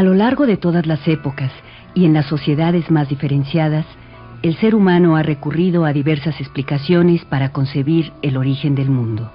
A lo largo de todas las épocas y en las sociedades más diferenciadas, el ser humano ha recurrido a diversas explicaciones para concebir el origen del mundo.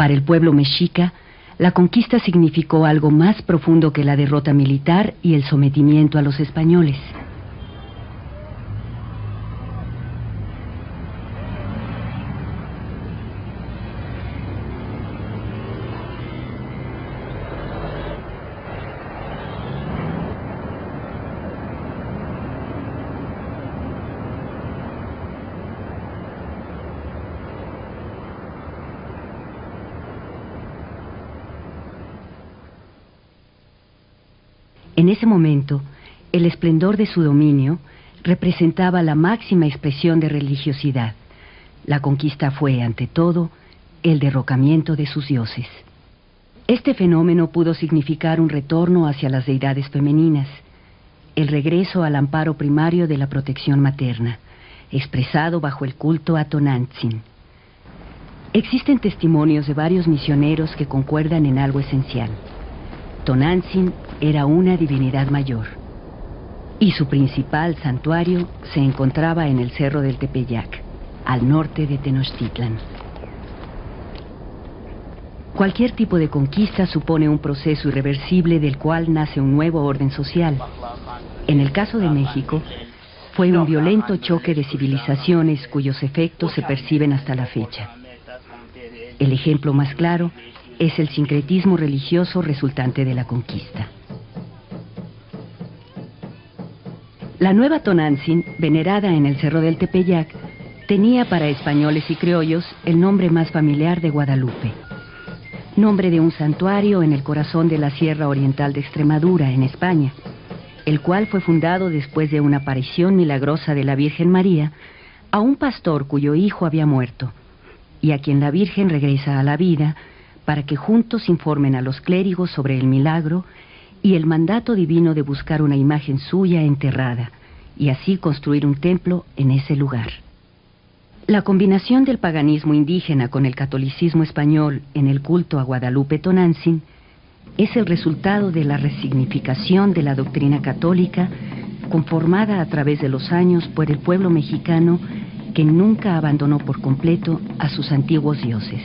Para el pueblo mexica, la conquista significó algo más profundo que la derrota militar y el sometimiento a los españoles. En ese momento, el esplendor de su dominio representaba la máxima expresión de religiosidad. La conquista fue, ante todo, el derrocamiento de sus dioses. Este fenómeno pudo significar un retorno hacia las deidades femeninas, el regreso al amparo primario de la protección materna, expresado bajo el culto a Tonantzin. Existen testimonios de varios misioneros que concuerdan en algo esencial. Tonantzin era una divinidad mayor, y su principal santuario se encontraba en el Cerro del Tepeyac, al norte de Tenochtitlan. Cualquier tipo de conquista supone un proceso irreversible del cual nace un nuevo orden social. En el caso de México, fue un violento choque de civilizaciones cuyos efectos se perciben hasta la fecha. El ejemplo más claro es el sincretismo religioso resultante de la conquista. La nueva Tonantzin, venerada en el Cerro del Tepeyac, tenía para españoles y criollos el nombre más familiar de Guadalupe, nombre de un santuario en el corazón de la Sierra Oriental de Extremadura, en España, el cual fue fundado después de una aparición milagrosa de la Virgen María a un pastor cuyo hijo había muerto, y a quien la Virgen regresa a la vida para que juntos informen a los clérigos sobre el milagro y el mandato divino de buscar una imagen suya enterrada, y así construir un templo en ese lugar. La combinación del paganismo indígena con el catolicismo español en el culto a Guadalupe Tonantzin es el resultado de la resignificación de la doctrina católica conformada a través de los años por el pueblo mexicano, que nunca abandonó por completo a sus antiguos dioses.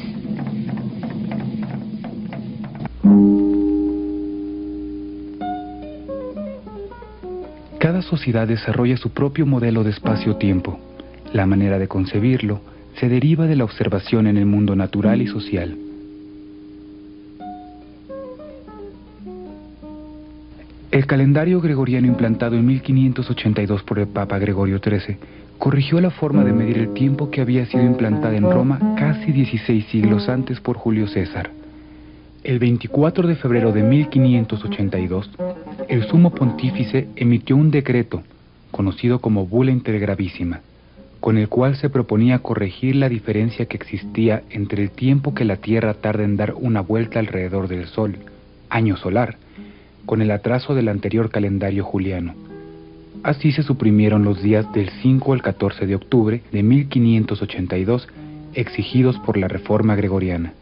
Cada sociedad desarrolla su propio modelo de espacio-tiempo. La manera de concebirlo se deriva de la observación en el mundo natural y social. El calendario gregoriano implantado en 1582 por el Papa Gregorio XIII corrigió la forma de medir el tiempo que había sido implantada en Roma casi 16 siglos antes por Julio César. El 24 de febrero de 1582, el sumo pontífice emitió un decreto, conocido como Bula Intergravísima, con el cual se proponía corregir la diferencia que existía entre el tiempo que la Tierra tarda en dar una vuelta alrededor del Sol, año solar, con el atraso del anterior calendario juliano. Así se suprimieron los días del 5 al 14 de octubre de 1582, exigidos por la Reforma Gregoriana.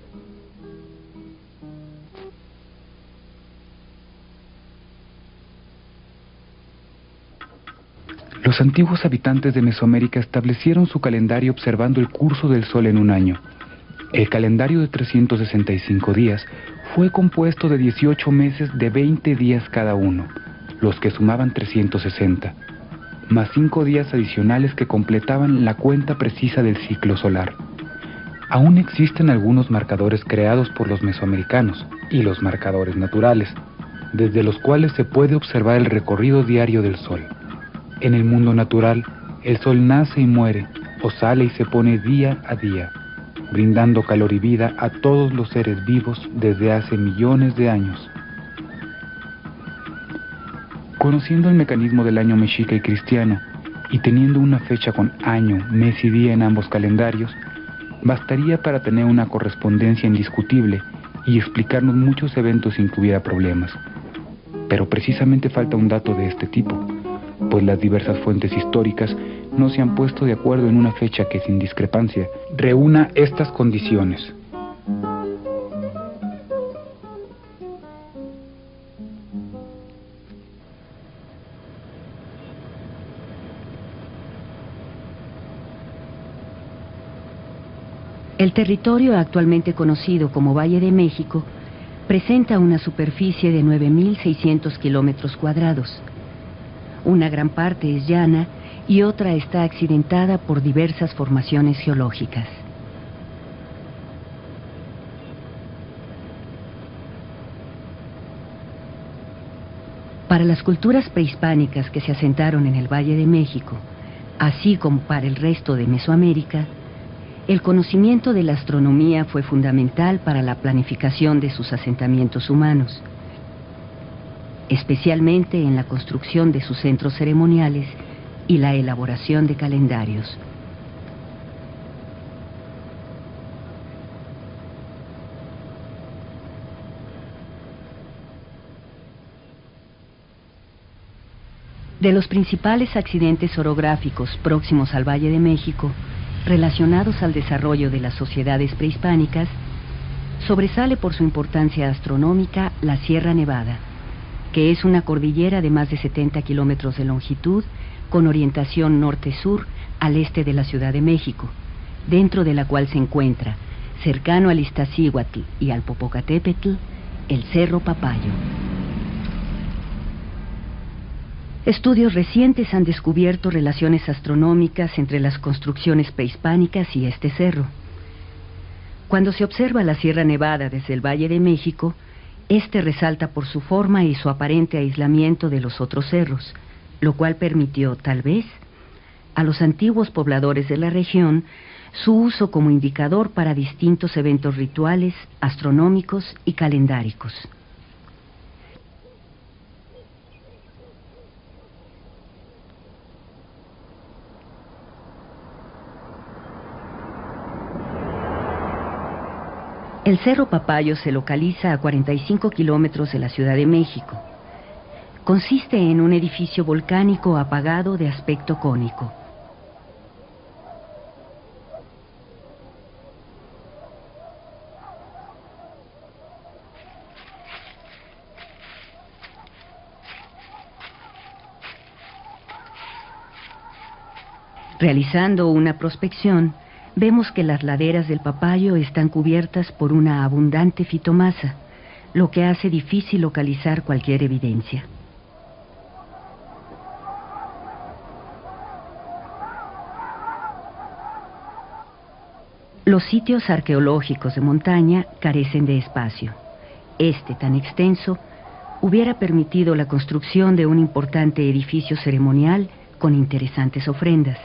Los antiguos habitantes de Mesoamérica establecieron su calendario observando el curso del Sol en un año. El calendario de 365 días fue compuesto de 18 meses de 20 días cada uno, los que sumaban 360, más 5 días adicionales que completaban la cuenta precisa del ciclo solar. Aún existen algunos marcadores creados por los mesoamericanos y los marcadores naturales, desde los cuales se puede observar el recorrido diario del Sol. En el mundo natural, el Sol nace y muere, o sale y se pone día a día, brindando calor y vida a todos los seres vivos desde hace millones de años. Conociendo el mecanismo del año mexica y cristiano, y teniendo una fecha con año, mes y día en ambos calendarios, bastaría para tener una correspondencia indiscutible y explicarnos muchos eventos sin que hubiera problemas. Pero precisamente falta un dato de este tipo, pues las diversas fuentes históricas no se han puesto de acuerdo en una fecha que sin discrepancia reúna estas condiciones. El territorio actualmente conocido como Valle de México presenta una superficie de 9.600 kilómetros cuadrados. Una gran parte es llana y otra está accidentada por diversas formaciones geológicas. Para las culturas prehispánicas que se asentaron en el Valle de México, así como para el resto de Mesoamérica, el conocimiento de la astronomía fue fundamental para la planificación de sus asentamientos humanos, especialmente en la construcción de sus centros ceremoniales y la elaboración de calendarios. De los principales accidentes orográficos próximos al Valle de México, relacionados al desarrollo de las sociedades prehispánicas, sobresale por su importancia astronómica la Sierra Nevada, que es una cordillera de más de 70 kilómetros de longitud, con orientación norte-sur al este de la Ciudad de México, dentro de la cual se encuentra, cercano al Iztaccíhuatl y al Popocatépetl, el Cerro Papayo. Estudios recientes han descubierto relaciones astronómicas entre las construcciones prehispánicas y este cerro. Cuando se observa la Sierra Nevada desde el Valle de México, este resalta por su forma y su aparente aislamiento de los otros cerros, lo cual permitió, tal vez, a los antiguos pobladores de la región su uso como indicador para distintos eventos rituales, astronómicos y calendáricos. El Cerro Papayo se localiza a 45 kilómetros de la Ciudad de México. Consiste en un edificio volcánico apagado de aspecto cónico. Realizando una prospección, vemos que las laderas del Papayo están cubiertas por una abundante fitomasa, lo que hace difícil localizar cualquier evidencia. Los sitios arqueológicos de montaña carecen de espacio. Este, tan extenso, hubiera permitido la construcción de un importante edificio ceremonial con interesantes ofrendas.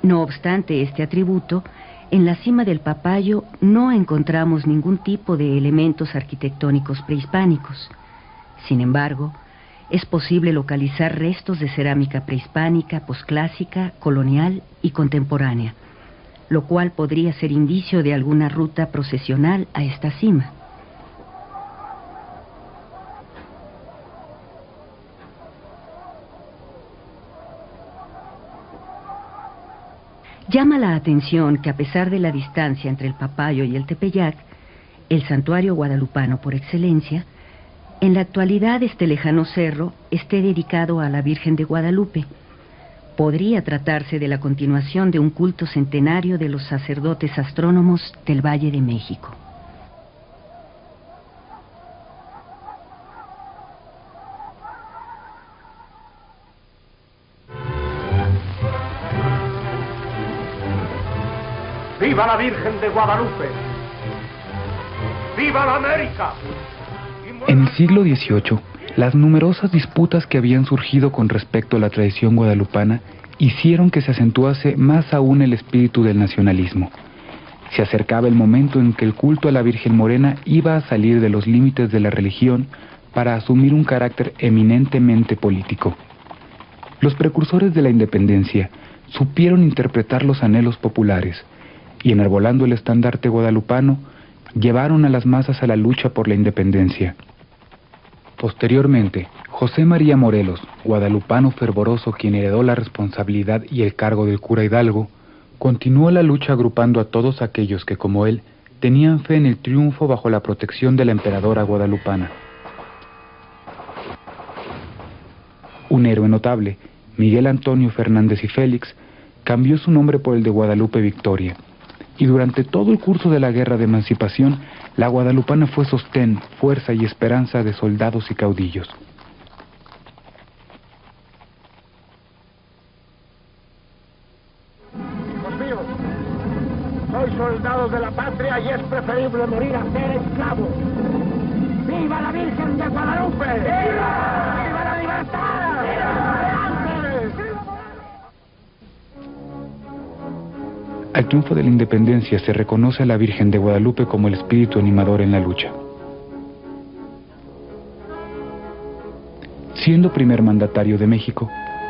No obstante este atributo, en la cima del Papayo no encontramos ningún tipo de elementos arquitectónicos prehispánicos. Sin embargo, es posible localizar restos de cerámica prehispánica, posclásica, colonial y contemporánea, lo cual podría ser indicio de alguna ruta procesional a esta cima. Llama la atención que a pesar de la distancia entre el Papayo y el Tepeyac, el santuario guadalupano por excelencia, en la actualidad este lejano cerro esté dedicado a la Virgen de Guadalupe. Podría tratarse de la continuación de un culto centenario de los sacerdotes astrónomos del Valle de México. ¡Viva la Virgen de Guadalupe! ¡Viva la América! En el siglo XVIII, las numerosas disputas que habían surgido con respecto a la tradición guadalupana hicieron que se acentuase más aún el espíritu del nacionalismo. Se acercaba el momento en que el culto a la Virgen Morena iba a salir de los límites de la religión para asumir un carácter eminentemente político. Los precursores de la independencia supieron interpretar los anhelos populares y, enarbolando el estandarte guadalupano, llevaron a las masas a la lucha por la independencia. Posteriormente, José María Morelos, guadalupano fervoroso quien heredó la responsabilidad y el cargo del cura Hidalgo, continuó la lucha agrupando a todos aquellos que, como él, tenían fe en el triunfo bajo la protección de la emperadora guadalupana. Un héroe notable, Miguel Antonio Fernández y Félix, cambió su nombre por el de Guadalupe Victoria, y durante todo el curso de la Guerra de Emancipación, la guadalupana fue sostén, fuerza y esperanza de soldados y caudillos. Hijos míos, sois soldados de la patria y es preferible morir a ser esclavos. ¡Viva la Virgen de Guadalupe! ¡Viva! ¡Viva la libertad! Al triunfo de la independencia se reconoce a la Virgen de Guadalupe como el espíritu animador en la lucha. Siendo primer mandatario de México,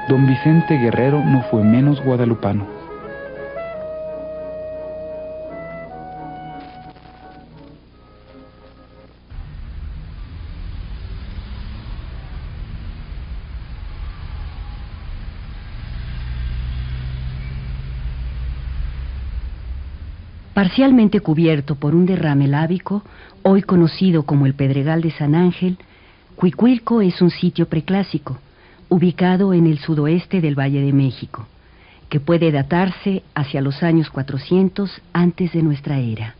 don Vicente Guerrero no fue menos guadalupano. Parcialmente cubierto por un derrame lábico, hoy conocido como el Pedregal de San Ángel, Cuicuilco es un sitio preclásico, ubicado en el sudoeste del Valle de México, que puede datarse hacia los años 400 antes de nuestra era.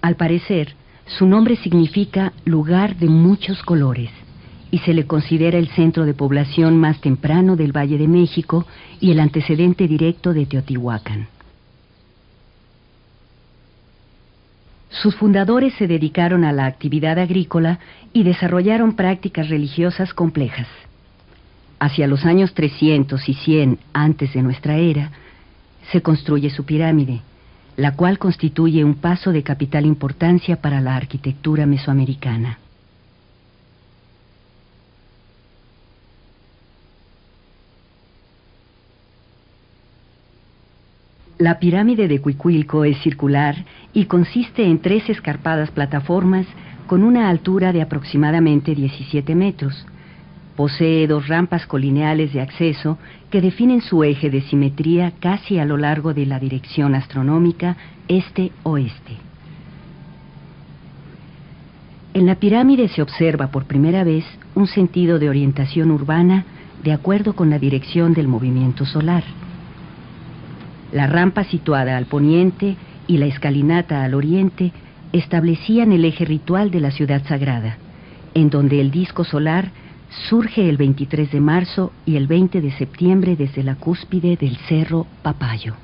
Al parecer, su nombre significa lugar de muchos colores, y se le considera el centro de población más temprano del Valle de México y el antecedente directo de Teotihuacán. Sus fundadores se dedicaron a la actividad agrícola y desarrollaron prácticas religiosas complejas. Hacia los años 300 y 100 antes de nuestra era, se construye su pirámide, la cual constituye un paso de capital importancia para la arquitectura mesoamericana. La pirámide de Cuicuilco es circular y consiste en 3 escarpadas plataformas con una altura de aproximadamente 17 metros. Posee 2 rampas colineales de acceso que definen su eje de simetría casi a lo largo de la dirección astronómica este-oeste. En la pirámide se observa por primera vez un sentido de orientación urbana de acuerdo con la dirección del movimiento solar. La rampa situada al poniente y la escalinata al oriente establecían el eje ritual de la ciudad sagrada, en donde el disco solar surge el 23 de marzo y el 20 de septiembre desde la cúspide del cerro Papayo.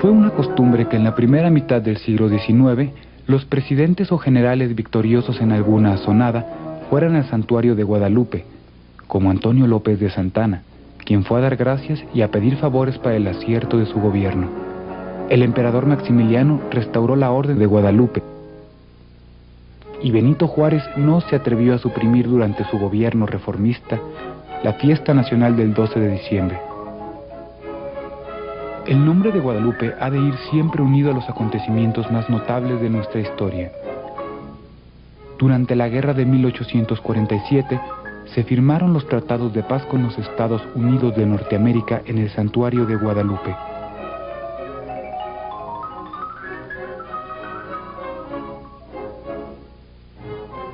Fue una costumbre que en la primera mitad del siglo XIX los presidentes o generales victoriosos en alguna asonada fueran al santuario de Guadalupe, como Antonio López de Santana, quien fue a dar gracias y a pedir favores para el acierto de su gobierno. El emperador Maximiliano restauró la Orden de Guadalupe, y Benito Juárez no se atrevió a suprimir durante su gobierno reformista la fiesta nacional del 12 de diciembre. El nombre de Guadalupe ha de ir siempre unido a los acontecimientos más notables de nuestra historia. Durante la guerra de 1847, se firmaron los tratados de paz con los Estados Unidos de Norteamérica en el santuario de Guadalupe.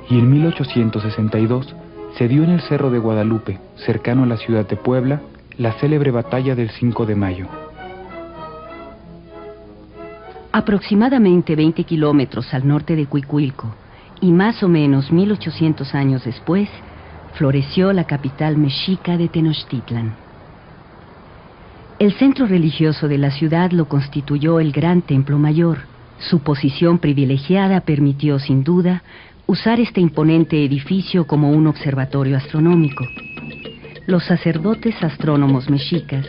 Y en 1862 se dio en el Cerro de Guadalupe, cercano a la ciudad de Puebla, la célebre batalla del 5 de mayo. Aproximadamente 20 kilómetros al norte de Cuicuilco, y más o menos 1800 años después, floreció la capital mexica de Tenochtitlan. El centro religioso de la ciudad lo constituyó el Gran Templo Mayor. Su posición privilegiada permitió, sin duda, usar este imponente edificio como un observatorio astronómico. Los sacerdotes astrónomos mexicas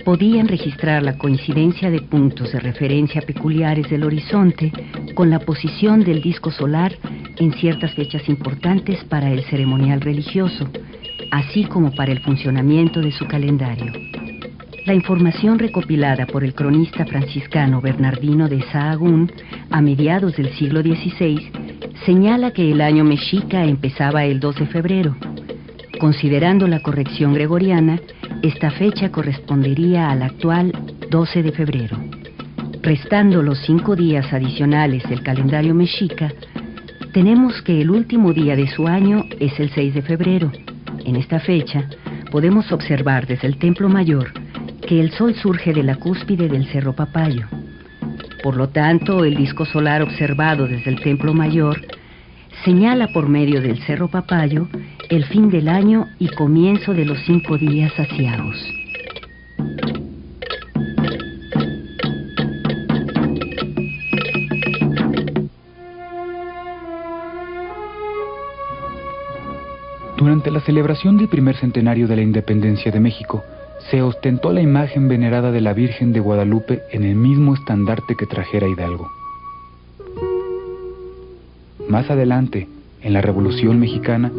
podían registrar la coincidencia de puntos de referencia peculiares del horizonte con la posición del disco solar en ciertas fechas importantes para el ceremonial religioso, así como para el funcionamiento de su calendario. La información recopilada por el cronista franciscano Bernardino de Sahagún a mediados del siglo XVI señala que el año mexica empezaba el 2 de febrero. Considerando la corrección gregoriana, esta fecha correspondería al actual 12 de febrero. Restando los 5 días adicionales del calendario mexica, tenemos que el último día de su año es el 6 de febrero. En esta fecha, podemos observar desde el Templo Mayor que el sol surge de la cúspide del Cerro Papayo. Por lo tanto, el disco solar observado desde el Templo Mayor señala por medio del Cerro Papayo el fin del año y comienzo de los 5 días aciagos. Durante la celebración del primer centenario de la independencia de México, se ostentó la imagen venerada de la Virgen de Guadalupe en el mismo estandarte que trajera Hidalgo. Más adelante, en la Revolución Mexicana,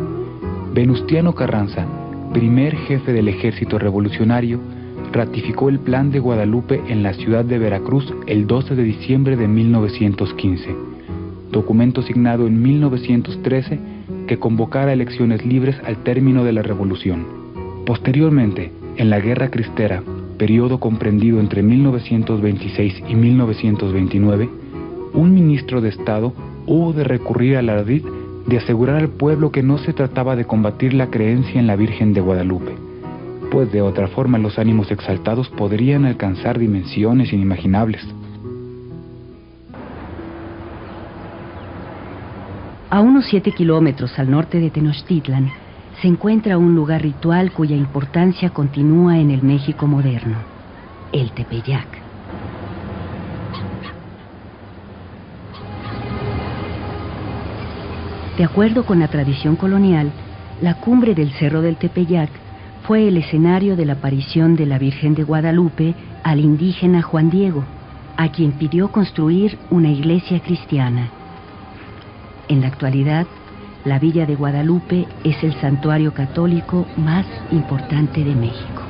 Venustiano Carranza, primer jefe del ejército revolucionario, ratificó el Plan de Guadalupe en la ciudad de Veracruz el 12 de diciembre de 1915, documento signado en 1913 que convocara elecciones libres al término de la Revolución. Posteriormente, en la Guerra Cristera, periodo comprendido entre 1926 y 1929, un ministro de Estado hubo de recurrir al ardid de asegurar al pueblo que no se trataba de combatir la creencia en la Virgen de Guadalupe, pues de otra forma los ánimos exaltados podrían alcanzar dimensiones inimaginables. A unos 7 kilómetros al norte de Tenochtitlan se encuentra un lugar ritual cuya importancia continúa en el México moderno, el Tepeyac. De acuerdo con la tradición colonial, la cumbre del Cerro del Tepeyac fue el escenario de la aparición de la Virgen de Guadalupe al indígena Juan Diego, a quien pidió construir una iglesia cristiana. En la actualidad, la Villa de Guadalupe es el santuario católico más importante de México.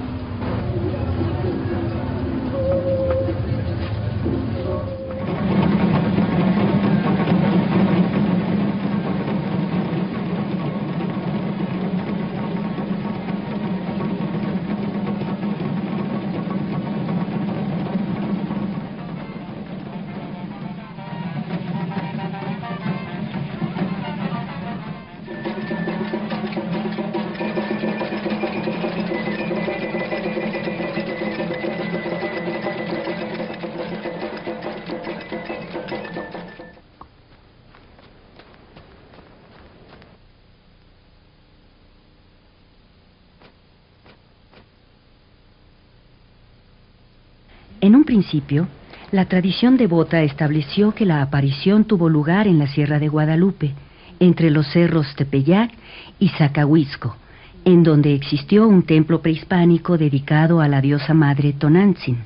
En un principio, La tradición devota estableció que la aparición tuvo lugar en la Sierra de Guadalupe, entre los cerros Tepeyac y Zacahuizco, en donde existió un templo prehispánico dedicado a la diosa madre Tonantzin.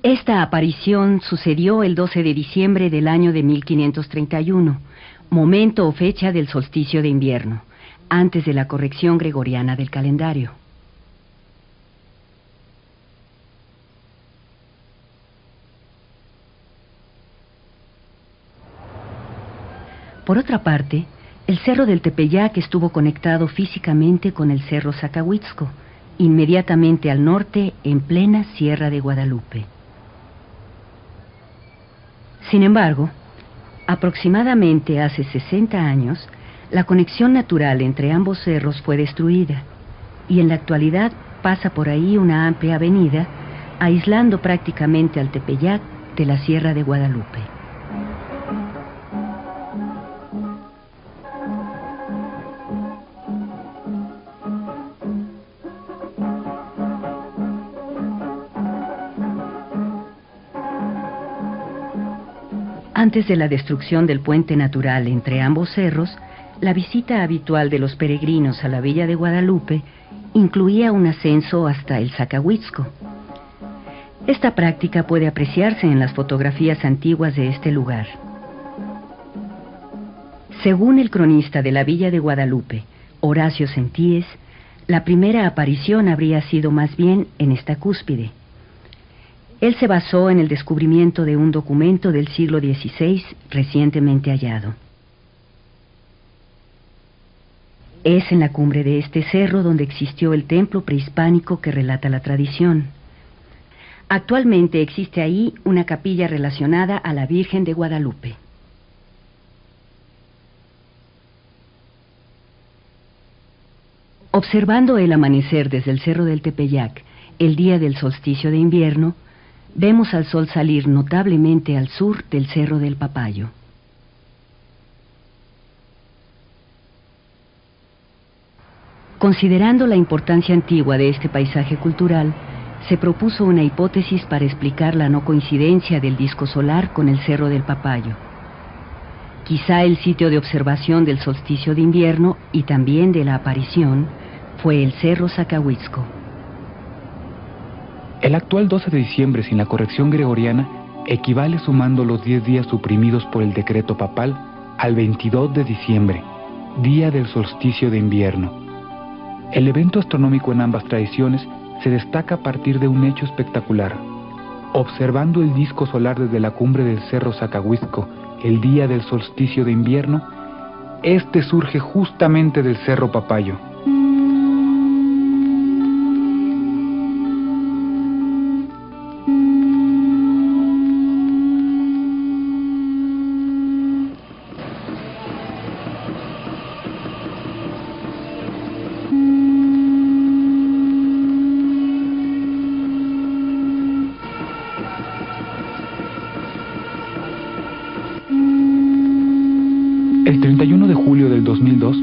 Esta aparición sucedió el 12 de diciembre del año de 1531, momento o fecha del solsticio de invierno, antes de la corrección gregoriana del calendario. Por otra parte, el cerro del Tepeyac estuvo conectado físicamente con el cerro Zacahuizco, inmediatamente al norte, en plena Sierra de Guadalupe. Sin embargo, aproximadamente hace 60 años, la conexión natural entre ambos cerros fue destruida, y en la actualidad pasa por ahí una amplia avenida, aislando prácticamente al Tepeyac de la Sierra de Guadalupe. Antes de la destrucción del puente natural entre ambos cerros, la visita habitual de los peregrinos a la villa de Guadalupe incluía un ascenso hasta el Zacahuizco. Esta práctica puede apreciarse en las fotografías antiguas de este lugar. Según el cronista de la villa de Guadalupe, Horacio Sentíes, la primera aparición habría sido más bien en esta cúspide. Él se basó en el descubrimiento de un documento del siglo XVI recientemente hallado. Es en la cumbre de este cerro donde existió el templo prehispánico que relata la tradición. Actualmente existe ahí una capilla relacionada a la Virgen de Guadalupe. Observando el amanecer desde el cerro del Tepeyac, el día del solsticio de invierno, vemos al sol salir notablemente al sur del Cerro del Papayo. Considerando la importancia antigua de este paisaje cultural, se propuso una hipótesis para explicar la no coincidencia del disco solar con el Cerro del Papayo. Quizá el sitio de observación del solsticio de invierno y también de la aparición fue el Cerro Zacahuizco. El actual 12 de diciembre sin la corrección gregoriana equivale, sumando los 10 días suprimidos por el decreto papal, al 22 de diciembre, día del solsticio de invierno. El evento astronómico en ambas tradiciones se destaca a partir de un hecho espectacular. Observando el disco solar desde la cumbre del Cerro Zacahuizco el día del solsticio de invierno, este surge justamente del Cerro Papayo. El 31 de julio del 2002,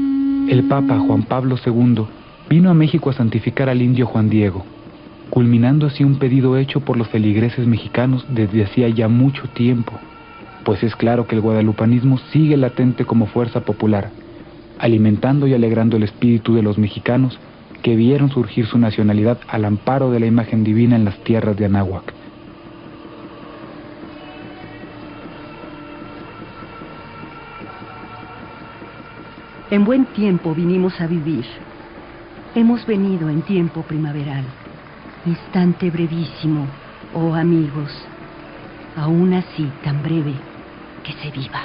el Papa Juan Pablo II vino a México a santificar al indio Juan Diego, culminando así un pedido hecho por los feligreses mexicanos desde hacía ya mucho tiempo, pues es claro que el guadalupanismo sigue latente como fuerza popular, alimentando y alegrando el espíritu de los mexicanos que vieron surgir su nacionalidad al amparo de la imagen divina en las tierras de Anáhuac. En buen tiempo vinimos a vivir. Hemos venido en tiempo primaveral. Instante brevísimo, oh amigos. Aún así tan breve que se viva.